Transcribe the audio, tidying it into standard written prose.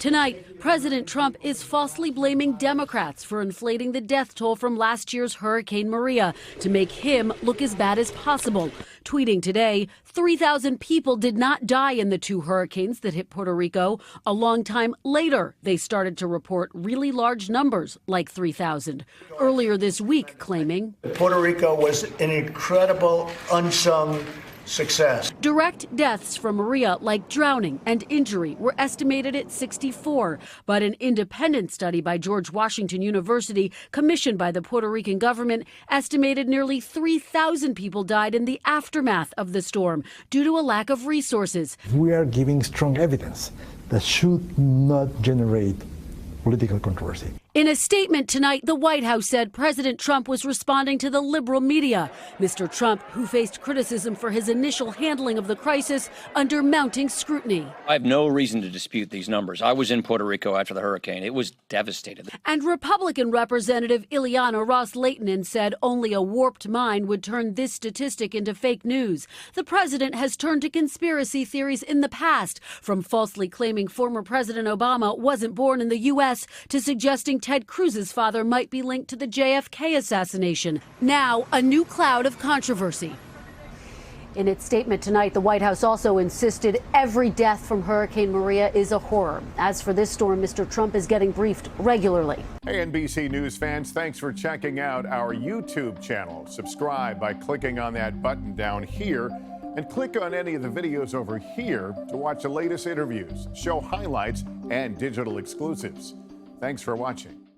Tonight, President Trump is falsely blaming Democrats for inflating the death toll from last year's Hurricane Maria to make him look as bad as possible. Tweeting today, 3,000 people did not die in the two hurricanes that hit Puerto Rico. A long time later, they started to report really large numbers, like 3,000. Earlier this week, claiming Puerto Rico was an incredible, unsung success. Direct deaths from Maria, like drowning and injury, were estimated at 64. But an independent study by George Washington University, commissioned by the Puerto Rican government, estimated nearly 3,000 people died in the aftermath of the storm due to a lack of resources. We are giving strong evidence that should not generate political controversy. In a statement tonight, the White House said President Trump was responding to the liberal media. Mr. Trump, who faced criticism for his initial handling of the crisis, under mounting scrutiny. I have no reason to dispute these numbers. I was in Puerto Rico after the hurricane. It was devastating. And Republican Representative Ileana Ros-Lehtinen said only a warped mind would turn this statistic into fake news. The president has turned to conspiracy theories in the past, from falsely claiming former President Obama wasn't born in the U.S. to suggesting Ted Cruz's father might be linked to the JFK assassination. Now, a new cloud of controversy. In its statement tonight, the White House also insisted every death from Hurricane Maria is a horror. As for this storm, Mr. Trump is getting briefed regularly. Hey, NBC News fans, thanks for checking out our YouTube channel. Subscribe by clicking on that button down here and click on any of the videos over here to watch the latest interviews, show highlights, and digital exclusives. Thanks for watching.